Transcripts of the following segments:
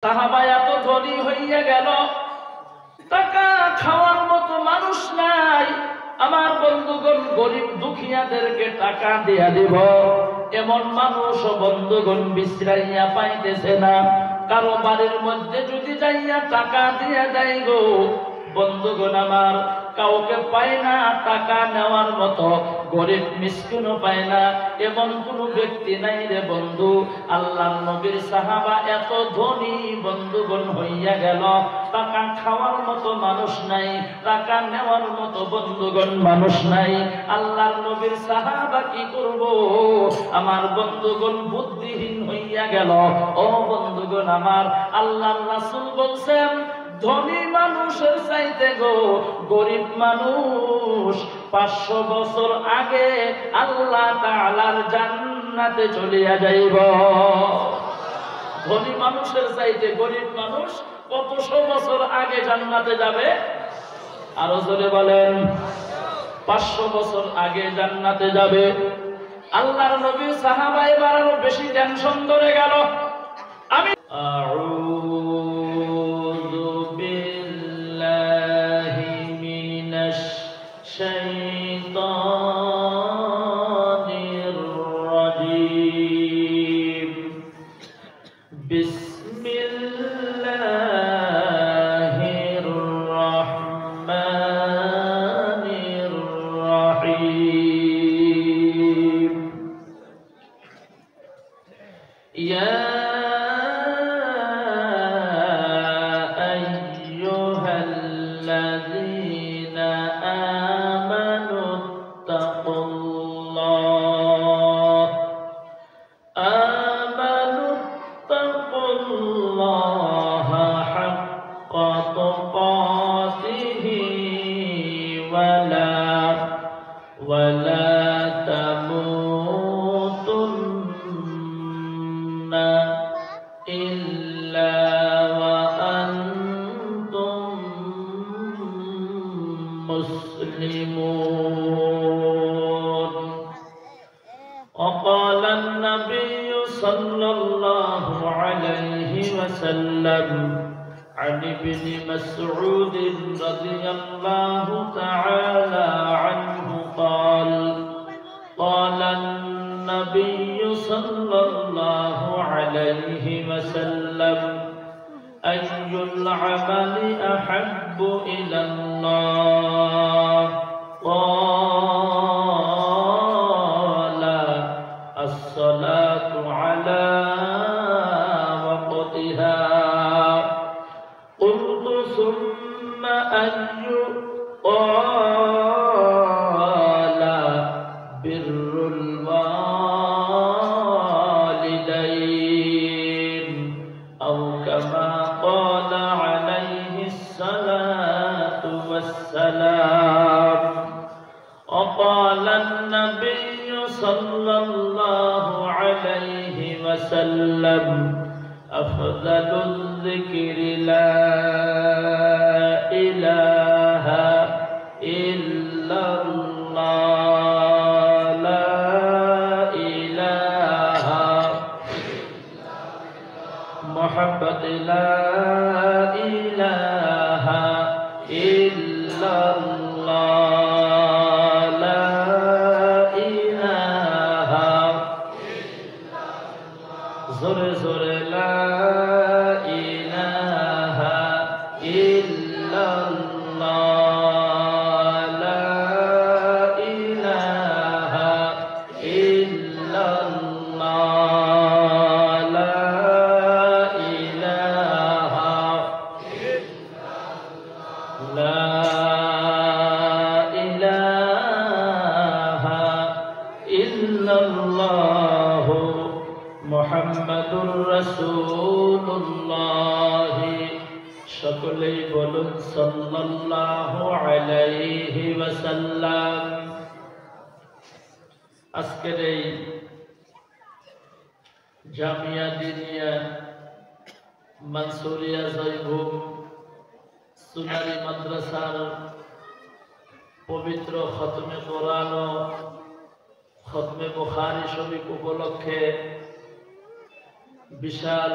সাহাবা এত ধনী হইয়া গেল, টাকা খাওয়ার মতো মানুষ নাই। আমার বন্ধুগণ গরিব দুঃখিয়াদেরকে টাকা দিয়া দিব, এমন মানুষ বন্ধুগণ বিশ্রাইয়া পাইতেছে না। কারো বাড়ির মধ্যে যদি যাইয়া টাকা দিয়া যাই গো বন্ধুগণ আমার, কাউকে পায় না টাকা নেওয়ার মতো, গরিব মিসকিনও পায় না, এমন কোন ব্যক্তি নাই রে বন্ধু। আল্লাহর নবীর সাহাবা এত ধনী বন্ধুগণ হইয়া গেল, টাকা খাওয়ার মতো মানুষ নাই, টাকা নেওয়ার মতো বন্ধুগণ মানুষ নাই। আল্লাহর নবীর সাহাবা কি করব? আমার বন্ধুগণ বুদ্ধিহীন হইয়া গেল। ও বন্ধুগণ আমার, আল্লাহর রাসূল বলছেন ধনী মানুষের চাইতে গো গরিব মানুষ 500 বছর আগে আল্লাহ তাআলার জান্নাতে চলিয়া যাইব। ধনী মানুষের চাইতে গরিব মানুষ কতশো বছর আগে জান্নাতে যাবে? আরো জোরে বলেন। 500 বছর আগে জান্নাতে যাবে। আল্লাহর নবী সাহাবা এবার আরো বেশি টেনশন ধরে গেল। আমি وقال النبي صلى الله عليه وسلم عن ابن مسعود رضي الله تعالى عنه قال قال النبي صلى الله عليه وسلم أي العمل أحب إلى الله قال الصلاة على وقتها قلت ثم أي قال بر الوالدين أو كما قال عليه الصلاة والسلام. وقال النبي صلى الله عليه وسلم أفضل الذكر لا إله إلا الله لا إله محبة لا إله إلا الله لا إله زر زر لا إله إلا الله لا إله إلا الله لا إله لا إله إلا الله محمد رسول الله. সকলেই বলুন সাল্লাল্লাহু আলাইহি ওয়াসাল্লাম। আজকের এই জামিয়া দিনিয়া মানসুরিয়া জয়ভূম সুনারি মাদ্রাসার পবিত্র খতমে কোরআন ও খতমে বুখারী শরীফ উপলক্ষে বিশাল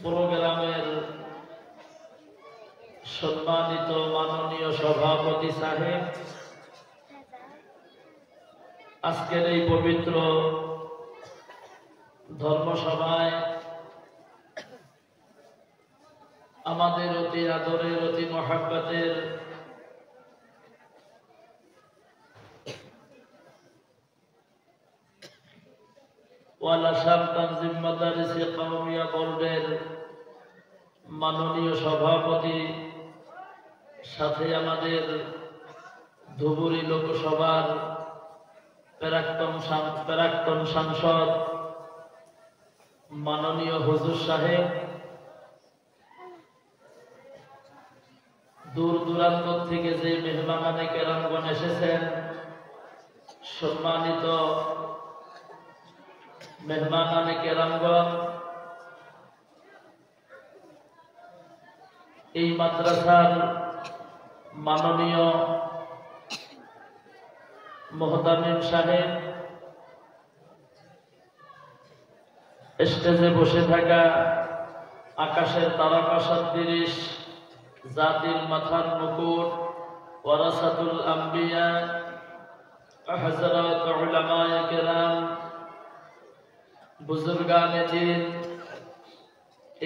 প্রোগ্রামের সম্মানিত মাননীয় সভাপতি সাহেব, আজকের এই পবিত্র ধর্মসভায় আমাদের অতি আদরের অতি মহাব্বতের ওয়ালা শাম তানজিম মাদারিসে কওমিয়া বোর্ডের মাননীয় সভাপতি, সাথে আমাদের ধুবুরী লোকসভার প্রাক্তন সাংসদ মাননীয় হুজুর সাহেব, দূর দূরান্ত থেকে যে মেহমানে কেরামগণ এসেছেন, সম্মানিত মেহমানে কেরামগণ, এই মাদ্রাসার মাননীয় মুহতামিম সাহেব, স্টেজে বসে থাকা আকাশের তারকা সদৃশ জাতির মাথার মুকুট ওয়ারাসাতুল আম্বিয়া হযরত উলামায়ে কেরাম, বুজুর্গানে দ্বীন,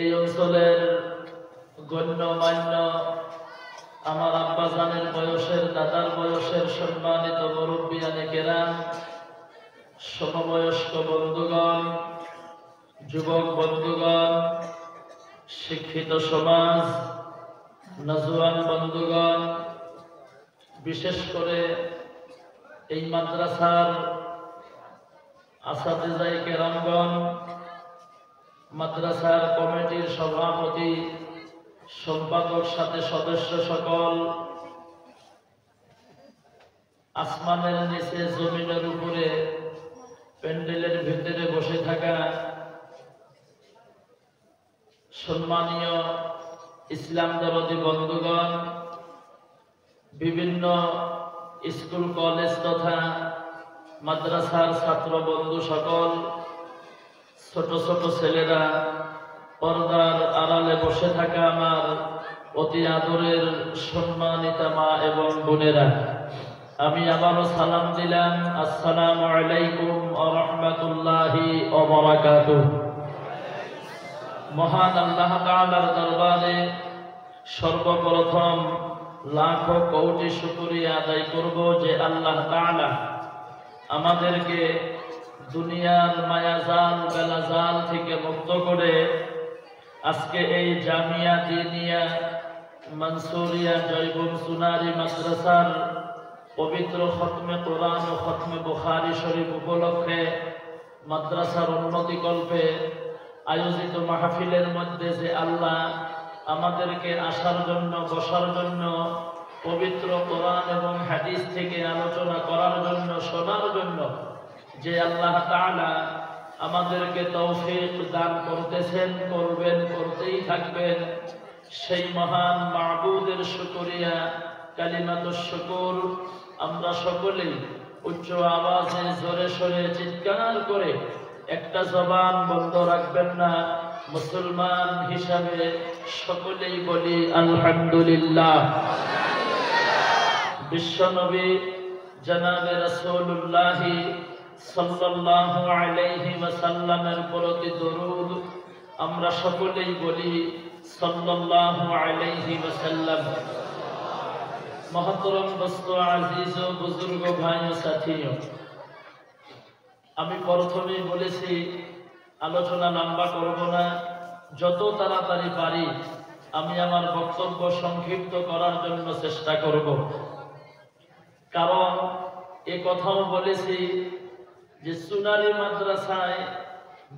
এই অঞ্চলের গণ্যমান্য আমার আব্বাজানের বয়সের, দাদার বয়সের সম্মানিত মুরব্বিয়ানে কেরাম, সমবয়স্ক বন্ধুগণ, যুবক বন্ধুগণ, শিক্ষিত সমাজ, নজওয়ান বন্ধুগণ, বিশেষ করে এই মাদ্রাসার আসাতিজায়ে কেরামগণ, মাদ্রাসার কমিটির সভাপতি, সম্পাদক, সাথে সদস্য সকল, আসমানের নিচে জমিনের উপরে প্যান্ডেলের ভিতরে বসে থাকা সম্মানীয় ইসলাম দরদি বন্ধুগণ, বিভিন্ন স্কুল কলেজ তথা মাদ্রাসার ছাত্র বন্ধু সকল, ছোট ছোট ছেলেরা, পর্দার আড়ালে বসে থাকা আমার অতি আদরের সম্মানিতা মা এবং বোনেরা, আমি আবারও সালাম দিলাম, আসসালামু আলাইকুম ওয়া রাহমাতুল্লাহি ওয়া বারাকাতুহু। মহান আল্লাহ তাআলার দরবারে সর্বপ্রথম লাখো কোটি শুকরিয়া আদায় করব যে আল্লাহ তাআলা আমাদেরকে দুনিয়ার মায়াজাল বেলাজাল থেকে মুক্ত করে আজকে এই জামিয়া দিনিয়া মনসুরিয়া জয়বুম সুনারি মাদ্রাসার পবিত্র খতমে কোরআন ও খতমে বুখারী শরীফ উপলক্ষে মাদ্রাসার উন্নতি কল্পে আয়োজিত মাহফিলের মধ্যে যে আল্লাহ আমাদেরকে আসার জন্য, বসার জন্য, পবিত্র কোরআন এবং হাদিস থেকে আলোচনা করার জন্য, শোনার জন্য যে আল্লাহ তাআলা আমাদেরকে তৌফিক দান করতেছেন, করবেন, করতেই থাকবেন, সেই মহান মাবুদের শুকরিয়া কালিমাতুশ শুকর আমরা সকলেই উচ্চ আওয়াজে জোরে সোরে চিৎকার করে, একটা জবান বন্ধ রাখবেন না, মুসলমান হিসাবে সকলেই বলি আলহামদুলিল্লাহ। বিশ্বনবী জনাবে রাসূলুল্লাহ সাল্লাল্লাহু আলাইহি ওয়াসাল্লামের প্রতি দরুদ আমরা সকলেই বলি সাল্লাল্লাহু আলাইহি ওয়াসাল্লাম। মহতরম দোস্ত, আজিজ ও বুজুর্গ ভাই ও সাথীও, আমি প্রথমেই বলেছি আলোচনা লম্বা করব না, যত তাড়াতাড়ি পারি আমি আমার বক্তব্য সংক্ষিপ্ত করার জন্য চেষ্টা করব। কারণ এ কথাও বলেছি যে সুনারি মাদ্রাসায়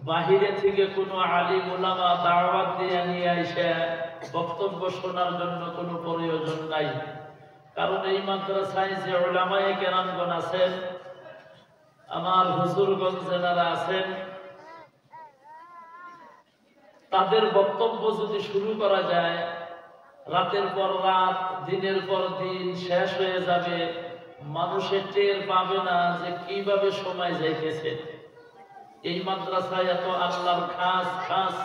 বাহিরে থেকে কোনো আলিম উলামা দাওয়াত দিয়ে নিয়ে এসে বক্তব্য শোনার জন্য কোনো প্রয়োজন নাই। কারণ এই মাদ্রাসায় যে উলামায়ে কেরামগণ আছেন, আমার হুজুরগণ যারা আছেন, তাদের বক্তব্য যদি শুরু করা যায়, রাতের পর রাত, দিনের পর দিন শেষ হয়ে যাবে, মানুষের টের পাবে না যে কিভাবে সময় যাইতেছে। এই মাদ্রাসায় এত আল্লাহর খাস খাস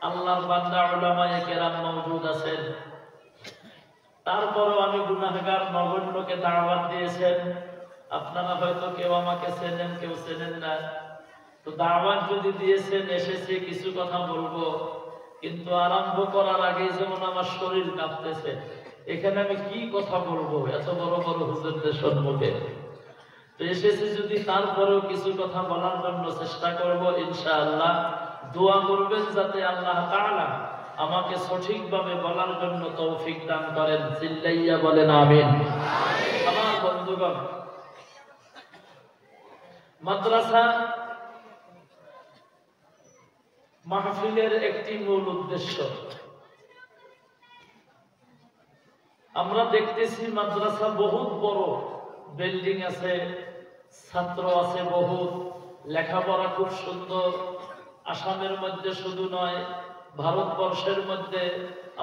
আল্লাহর বান্দা উলামায়ে কেরাম মওজুদ আছেন, তারপরও আমি গুনাহগার নগণ্যকে দাওয়াত দিয়েছেন। আপনারা হয়তো কেউ আমাকে চেনেন, কেউ চেনেন না। তো দাওয়াত যদি দিয়েছেন, এসেছি, কিছু কথা বলবো, কিন্তু আরম্ভ করার আগেই যেমন আমার শরীর কাঁপতেছে। এখানে আমি কি কথা বলবো এত বড় বড় হুজুরদের সম্মুখে? তো এসেছি যদি, তারপরেও কিছু কথা বলার জন্য চেষ্টা করব ইনশাআল্লাহ। দোয়া করবেন যাতে আল্লাহ তাআলা আমাকে সঠিকভাবে বলার জন্য তৌফিক দান করেন। চিল্লাইয়া বলেন আমিন। আমার বন্ধুগণ, মাদ্রাসা মাহফিলের একটি মূল উদ্দেশ্য, আমরা দেখতেছি মাদ্রাসা বহুত বড়, বিল্ডিং আছে, ছাত্র আছে বহুত, লেখাপড়া খুব সুন্দর। আসামের মধ্যে শুধু নয়, ভারতবর্ষের মধ্যে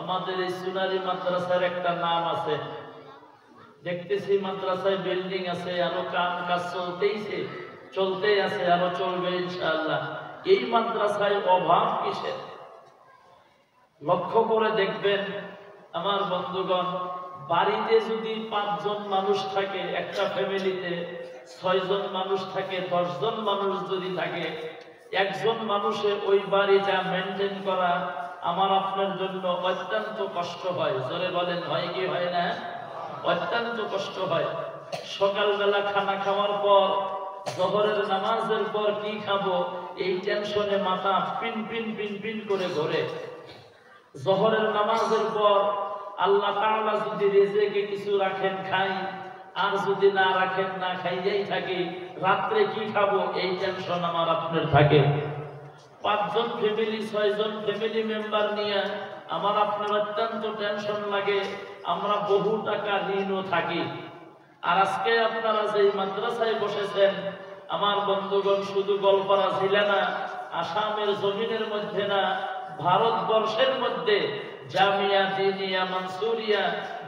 আমাদের এই সোনালী মাদ্রাসার একটা নাম আছে। দেখতেছি মাদ্রাসায় বিল্ডিং আছে, আরো কাজ চলতেই আছে, আরো চলবে ইনশাআল্লাহ। এই মাদ্রাসায় অভাব কিসের? লক্ষ্য করে দেখবেন আমার বন্ধুগণ, বাড়িতে যদি 5 জন মানুষ থাকে, একটা ফ্যামিলিতে 6 জন মানুষ থাকে, 10 জন মানুষ যদি থাকে, একজন মানুষের ওই বাড়িটা মেনটেন করা আমার আপনার জন্য অত্যন্ত কষ্ট হয়। জোরে বলেন, হয় কি হয় না? অত্যন্ত কষ্ট হয়। সকালবেলা খানা খাওয়ার পর, জোহরের নামাজের পর কি খাবো এই টেনশনে মাথা পিন পিন পিন পিন করে ঘোরে। জোহরের নামাজের পর আল্লাহ তাআলা যদি রিজিকে কিছু রাখেন খাই, আর যদি না রাখেন না খাইয়াই থাকি। রাত্রে কি খাবো এই টেনশন আমার আপনার থাকে। 5 জন ফ্যামিলি, 6 জন ফ্যামিলি মেম্বার নিয়ে আমার আপনার অত্যন্ত টেনশন লাগে। আমরা বহু টাকা ঋণও থাকি। আর আজকে আপনারা যেই মাদ্রাসায় বসেছেন আমার বন্ধুগণ, শুধু গোলপাড়া জেলা না, আসামের জমিনের মধ্যে না, ভারতবর্ষের মধ্যে জামিয়া দিনিয়া মানসুরিয়া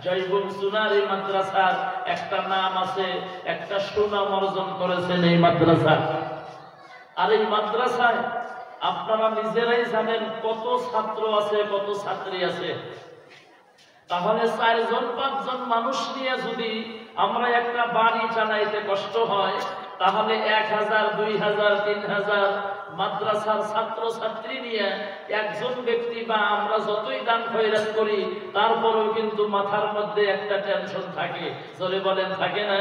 জয়বুল সুনারি মাদ্রাসার একটা নাম আছে, একটা সুনাম অর্জন করেছেন এই মাদ্রাসা। আর এই মাদ্রাসায় আপনারা নিজেরাই জানেন কত ছাত্র আছে, কত ছাত্রী আছে। তাহলে 4 জন 5 জন মানুষ নিয়ে যদি আমরা একটা বাড়ি চালাইতে কষ্ট হয়, তাহলে 1000 2000 3000 মাদ্রাসার ছাত্র ছাত্রী নিয়ে একজন ব্যক্তি বা আমরা যতই দান খয়রাত করি, তারপরেও কিন্তু মাথার মধ্যে একটা টেনশন থাকে। জোরে বলেন, থাকে না?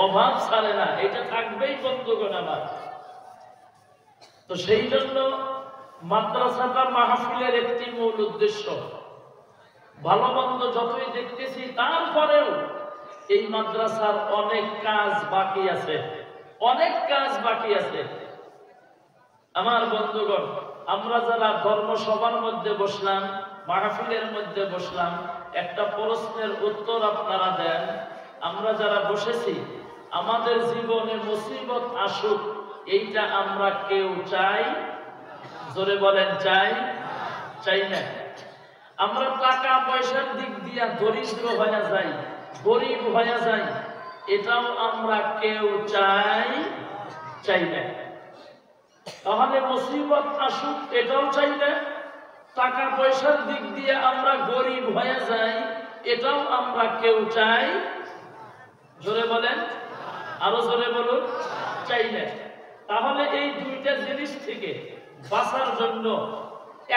অভাব ছাড়ে না, এটা থাকবেই বন্ধুগণ আমার। তো সেই জন্য মাদ্রাসাটা মাহফিলের একটি মূল উদ্দেশ্য। ভালো মন্দ যতই দেখতেছি, তারপরেও এই মাদ্রাসার অনেক কাজ বাকি আছে, অনেক কাজ বাকি আছে। আমার বন্ধুগণ, আমরা যারা ধর্মসভার মধ্যে বসলাম, মাহফিলের মধ্যে বসলাম, একটা প্রশ্নের উত্তর আপনারা দেন। আমরা যারা বসেছি, আমাদের জীবনে মুসিবত আসুক, এইটা আমরা কেউ চাই? জোরে বলেন, চাই? চাই না। আমরা টাকা পয়সার দিক দিয়া দরিদ্র হয়ে যাই, গরিব হয়ে যাই, এটাও আমরা কেউ চাই না। তাহলে মুসিবত আসুক এটাও চাই না, টাকা পয়সার দিক দিয়ে আমরা গরিব হয়ে যাই, এটাও আমরা কেউ চাই? জোরে বলেন, আরো জোরে বলুন, চাই না। তাহলে এই দুইটা জিনিস থেকে বাঁচার জন্য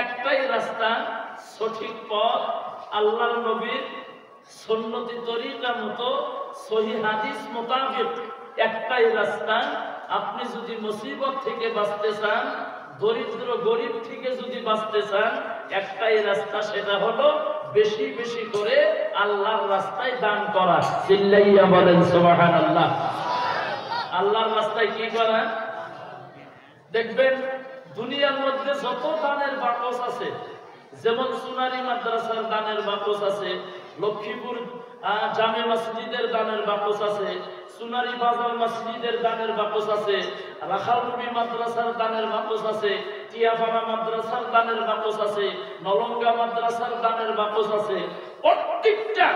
একটাই রাস্তা, সঠিক পথ, আল্লাহর নবীর সুন্নতি তরিকা মতো সহিহ হাদিস মোতাবেক একটাই রাস্তা। আপনি যদি মুসিবত থেকে বাঁচতে চান, দরিদ্র গরিব থেকে যদি বাঁচতে চান, একটাই রাস্তা, সেটা হলো বেশি বেশি করে আল্লাহর রাস্তায় দান করা। চিল্লাইয়া বলেন সুবহানাল্লাহ। আল্লাহর রাস্তায় কি করা? দেখবেন দুনিয়ার মধ্যে যত দানের বাকস আছে, যেমন সোনালী মাদ্রাসার দানের বাকস আছে, লক্ষ্মীপুর জামে মসজিদের দানের বাকস আছে, সোনালী বাজার মসজিদের দানের বাকস আছে, রাখালপুরি মাদ্রাসার দানের বাকস আছে, টিয়াপাড়া মাদ্রাসার দানের বাকস আছে, নলঙ্গা মাদ্রাসার দানের বাকস আছে। প্রত্যেকটা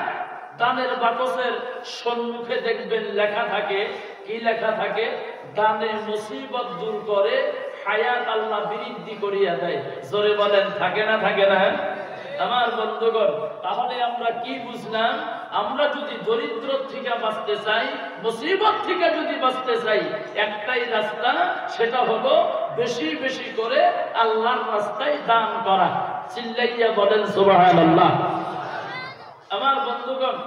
দানের বাকসের সম্মুখে দেখবেন লেখা থাকে, কি লেখা থাকে? দানে মুসিবত দূর করে, হায়াত আল্লাহ বৃদ্ধি করিয়া দেয়। জোরে বলেন থাকে না থাকে না? আমার বন্ধুগণ, তাহলে আমরা কি বুঝলাম? আমরা যদি দরিদ্র থেকে বাঁচতে চাই, মুসিবত থেকে যদি বাঁচতে চাই, একটাই রাস্তা, সেটা হলো বেশি বেশি করে আল্লাহর রাস্তায় দান করা। চিল্লাইয়া বলেন সুবহানাল্লাহ। আমার বন্ধুগণ,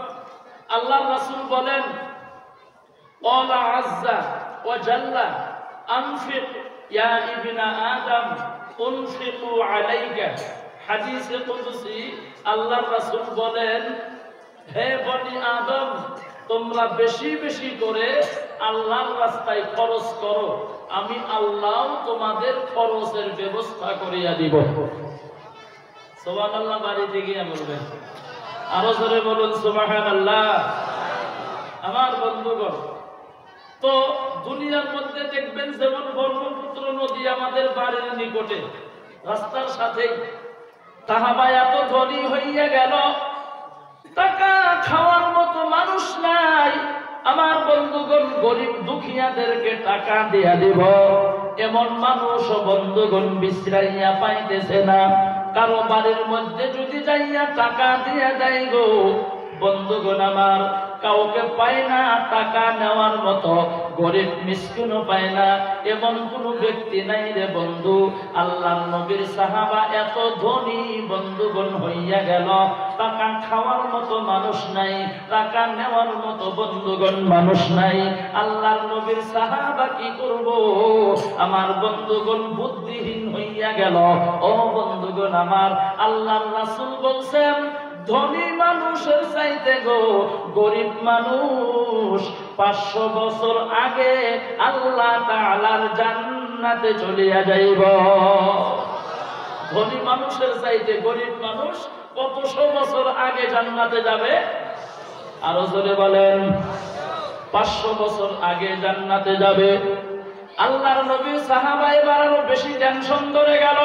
আল্লাহর রাসূল বলেন, ক্বালা আযযা ওয়া জাল্লা আনফিক ইয়া ইবনা আদম উনফিকু আলাইকা। হাদিসে কুদসি আল্লাহর রাসূল বলেন, হে বনি আদম, তোমরা বেশি বেশি করে আল্লাহর রাস্তায় খরচ করো, আমি আল্লাহ তোমাদের খরচের ব্যবস্থা করিয়া দিব। সুবহানাল্লাহ। বাড়িতে গিয়ে বলবেন, আরো জোরে বলুন সুবহানাল্লাহ। আমার বন্ধুগণ, তো দুনিয়ার মধ্যে দেখবেন যেমন ব্রহ্মপুত্র নদী আমাদের বাড়ির নিকটে, রাস্তার সাথেই, সাহাবা এত ধনী হইয়া গেল, টাকা খাওয়ার মতো মানুষ নাই। আমার বন্ধুগণ, গরিব দুঃখিয়াদেরকে টাকা দিয়া দিব, এমন মানুষ বন্ধুগণ বিশ্রাইয়া পাইতেছে না। কারো বাড়ির মধ্যে যদি যাইয়া টাকা দিয়া দেয় গো বন্ধুগণ আমার, কাউকে পায় না টাকা নেওয়ার মতো, গরিব মিসকিনও পায় না, এমন কোন ব্যক্তি নাই রে বন্ধু। আল্লাহর নবীর সাহাবা এত ধনী বন্ধুগণ হইয়া গেল, টাকা খাওয়ার মতো মানুষ নাই, টাকা নেওয়ার মতো বন্ধুগণ মানুষ নাই। আল্লাহর নবীর সাহাবা কি করব? আমার বন্ধুগণ বুদ্ধিহীন হইয়া গেল। ও বন্ধুগণ আমার, আল্লাহর রাসূল বলছেন, ধনী মানুষের চাইতে গো গরিব মানুষ 500 বছর আগে আল্লাহ তাআলার জান্নাতে চলিয়া যাইব। ধনী মানুষের চাইতে গরিব মানুষ কতশো বছর আগে জান্নাতে যাবে? আরো জোরে বলেন, 500 বছর আগে জান্নাতে যাবে। আল্লাহর নবী সাহাবা এবার আরো বেশি টেনশন ধরে গেল।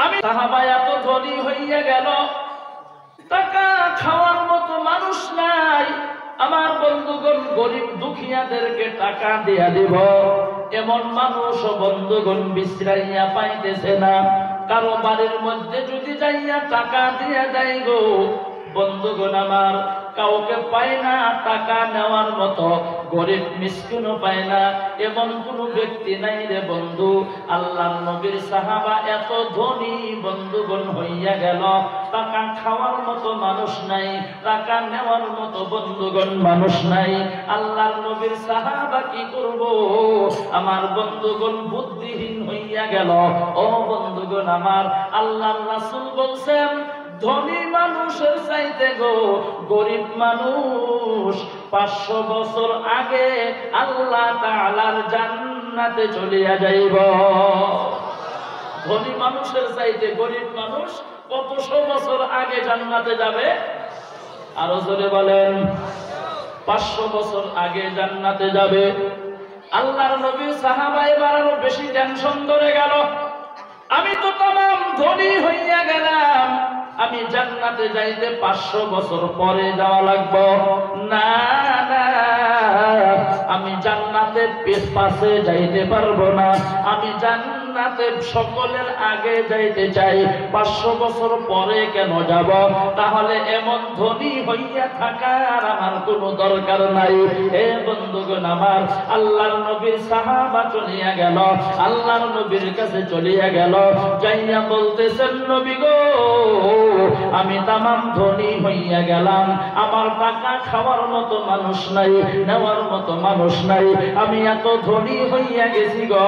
আমি সাহাবা এত ধনী হইয়া গেল, টাকা খাওয়ার মতো মানুষ নাই। আমার বন্ধুগণ গরিব দুঃখিয়াদেরকে টাকা দিয়া দিব, এমন মানুষ বন্ধুগণ বিশ্রাইয়া পাইতেছে না। কারো বাড়ির মধ্যে যদি যাইয়া টাকা দিয়া দেয় গো বন্ধুগণ আমার, কাউকে পায় না টাকা নেওয়ার মতো, গরিব মিসকিনও পায় না, এমন কোন ব্যক্তি নাই রে বন্ধু। আল্লাহর নবীর সাহাবা এত ধনী বন্ধুগণ হইয়া গেল, টাকা খাওয়ার মতো মানুষ নাই, টাকা নেওয়ার মতো বন্ধুগণ মানুষ নাই। আল্লাহর নবীর সাহাবা কি করব? আমার বন্ধুগণ বুদ্ধিহীন হইয়া গেল। ও বন্ধুগণ আমার, আল্লাহর রাসূল বলছেন, ধনী মানুষের চাইতে গো গরিব মানুষ 500 বছর আগে আল্লাহ তাআলার জান্নাতে চলিয়া যাইব। ধনী মানুষের চাইতে গরিব মানুষ কতশো বছর আগে জান্নাতে যাবে? আরো জোরে বলেন, 500 বছর আগে জান্নাতে যাবে। আল্লাহর নবী সাহাবা এবার আরো বেশি টেনশন ধরে গেল। আমি তো তামাম ধনী হইয়া গেলাম, আমি জান্নাতে যাইতে 500 বছর পরে যাওয়া লাগবে না, না, আমি জান্নাতে পাশে যাইতে পারবো না, আমি জান্নাতে সকলের আগে যাইতে চাই। 500 বছর পরে কেন যাব? তাহলে এমন ধনী হইয়া থাকার আমার কোনো দরকার নাই। হে বন্ধুগণ আমার, আল্লাহর নবীর সাহাবা চলিয়া গেল, আল্লাহর নবীর কাছে চলিয়া গেল, যাইয়া বলতেছেন, নবী গো, আমি তামাম ধনী হইয়া গেলাম, আমার টাকা খাওয়ার মতো মানুষ নাই, নেওয়ার মতো মানুষ নাই, আমি এত ধনী হইয়া গেছি গো,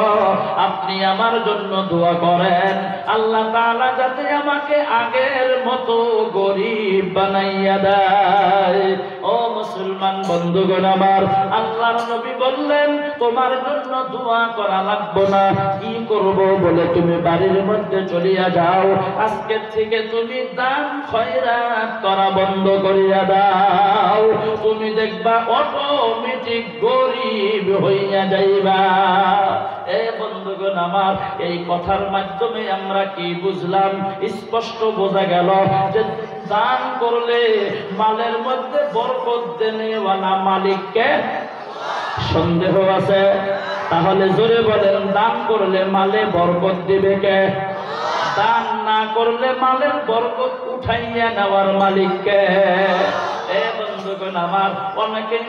আপনি আমার জন্য দোয়া করেন, আল্লাহ তাআলা যাতে আমাকে আগের মতো গরিব বানাইয়া দেয়। ও মুসলমান বন্ধুগণ আমার, আল্লাহর নবী বললেন, তোমার জন্য দোয়া করা লাগবে না, কি করব বলে তুমি বাড়ির মধ্যে চলিয়া যাও, আজকে থেকে তুমি দান খয়রাত করা বন্ধ করিয়া দাও, তুমি দেখবা অটোমেটিক গরিব হইয়া যাইবা। এ বন্ধুগণ আমার, এই কথার মাধ্যমে আমরা কি বুঝলাম? স্পষ্ট বোঝা গেল যে দান করলে মালের মধ্যে বরকত দেনেওয়ালা মালিককে সন্দেহ আছে। তাহলে জোরে বলেন, দান করলে মালে বরকত দিবে কে? দান না করলে মালের বরকত উঠাইয়া নেওয়ার মালিক কে? এ বন্ধুগণ আমার, অনেকেই